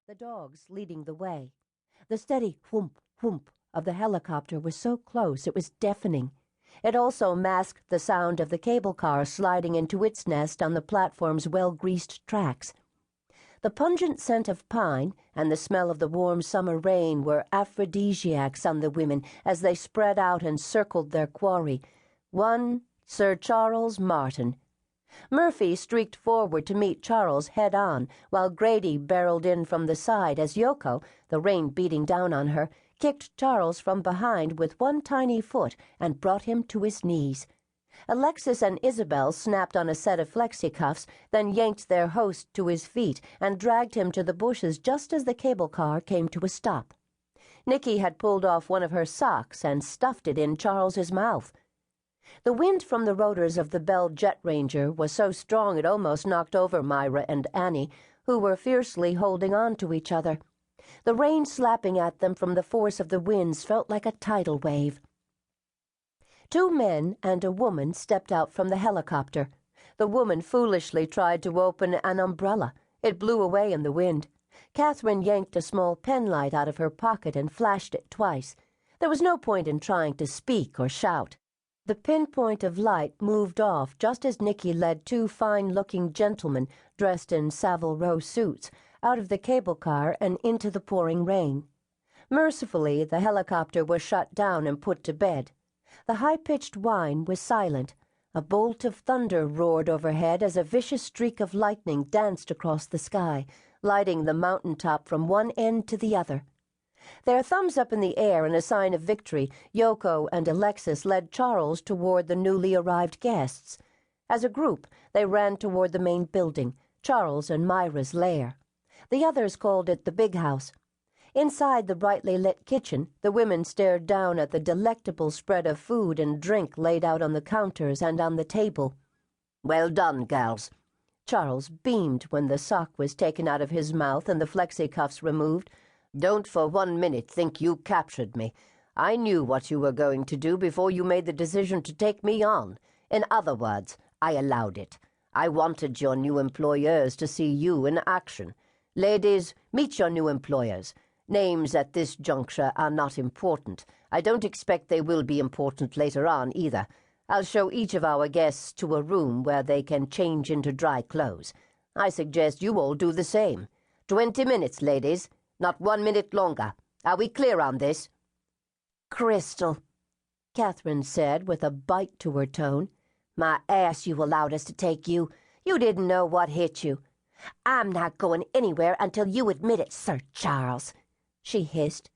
the dogs leading the way. The steady whoomp, whoomp of the helicopter was so close it was deafening. It also masked the sound of the cable car sliding into its nest on the platform's well-greased tracks. The pungent scent of pine and the smell of the warm summer rain were aphrodisiacs on the women as they spread out and circled their quarry. One, Sir Charles Martin. Murphy streaked forward to meet Charles head-on, while Grady barreled in from the side as Yoko, the rain beating down on her, kicked Charles from behind with one tiny foot and brought him to his knees. Alexis and Isabelle snapped on a set of flexi-cuffs, then yanked their host to his feet and dragged him to the bushes just as the cable car came to a stop. Nikki had pulled off one of her socks and stuffed it in Charles's mouth. The wind from the rotors of the Bell Jet Ranger was so strong it almost knocked over Myra and Annie, who were fiercely holding on to each other. The rain slapping at them from the force of the winds felt like a tidal wave. Two men and a woman stepped out from the helicopter. The woman foolishly tried to open an umbrella. It blew away in the wind. Kathryn yanked a small penlight out of her pocket and flashed it twice. There was no point in trying to speak or shout. The pinpoint of light moved off just as Nikki led two fine-looking gentlemen dressed in Savile Row suits out of the cable car and into the pouring rain. Mercifully, the helicopter was shut down and put to bed. The high-pitched whine was silent. A bolt of thunder roared overhead as a vicious streak of lightning danced across the sky, lighting the mountaintop from one end to the other. Their thumbs up in the air in a sign of victory, Yoko and Alexis led Charles toward the newly arrived guests. As a group, they ran toward the main building, Charles and Myra's lair. The others called it the big house. Inside the brightly lit kitchen, the women stared down at the delectable spread of food and drink laid out on the counters and on the table. "Well done, gals." Charles beamed when the sock was taken out of his mouth and the flexi-cuffs removed. "Don't for 1 minute think you captured me. I knew what you were going to do before you made the decision to take me on. In other words, I allowed it. I wanted your new employers to see you in action. Ladies, meet your new employers. Names at this juncture are not important. I don't expect they will be important later on either. I'll show each of our guests to a room where they can change into dry clothes. I suggest you all do the same. 20 minutes, ladies. Not 1 minute longer. Are we clear on this?" "Crystal," Kathryn said with a bite to her tone. "My ass you allowed us to take you. You didn't know what hit you." "I'm not going anywhere until you admit it, Sir Charles," she hissed.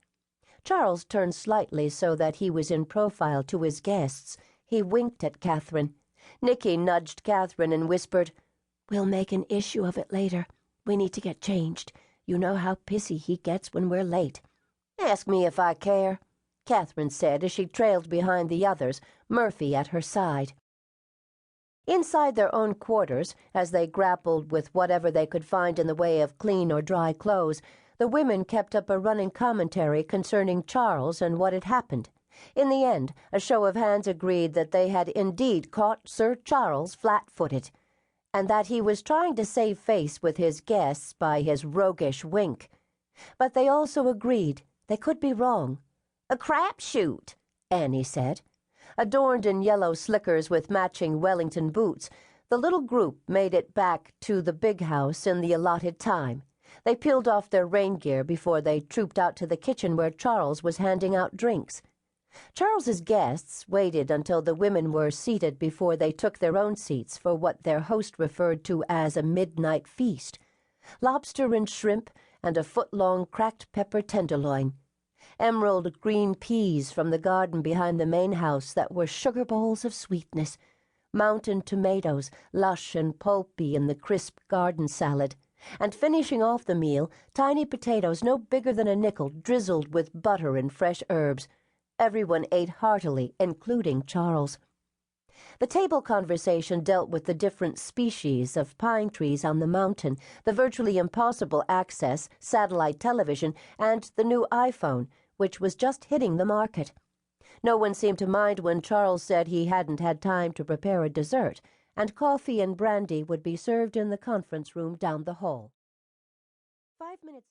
Charles turned slightly so that he was in profile to his guests. He winked at Kathryn. Nikki nudged Kathryn and whispered, "We'll make an issue of it later. We need to get changed. You know how pissy he gets when we're late." "Ask me if I care," Kathryn said as she trailed behind the others, Murphy at her side. Inside their own quarters, as they grappled with whatever they could find in the way of clean or dry clothes, the women kept up a running commentary concerning Charles and what had happened. In the end, a show of hands agreed that they had indeed caught Sir Charles flat-footed, and that he was trying to save face with his guests by his roguish wink. But they also agreed they could be wrong. "A crapshoot," Annie said. Adorned in yellow slickers with matching Wellington boots, the little group made it back to the big house in the allotted time. They peeled off their rain gear before they trooped out to the kitchen where Charles was handing out drinks. Charles's guests waited until the women were seated before they took their own seats for what their host referred to as a midnight feast. Lobster and shrimp and a foot-long cracked pepper tenderloin. Emerald green peas from the garden behind the main house that were sugar bowls of sweetness. Mountain tomatoes, lush and pulpy in the crisp garden salad. And finishing off the meal, tiny potatoes no bigger than a nickel drizzled with butter and fresh herbs. Everyone ate heartily, including Charles. The table conversation dealt with the different species of pine trees on the mountain, the virtually impossible access, satellite television, and the new iPhone, which was just hitting the market. No one seemed to mind when Charles said he hadn't had time to prepare a dessert, and coffee and brandy would be served in the conference room down the hall. 5 minutes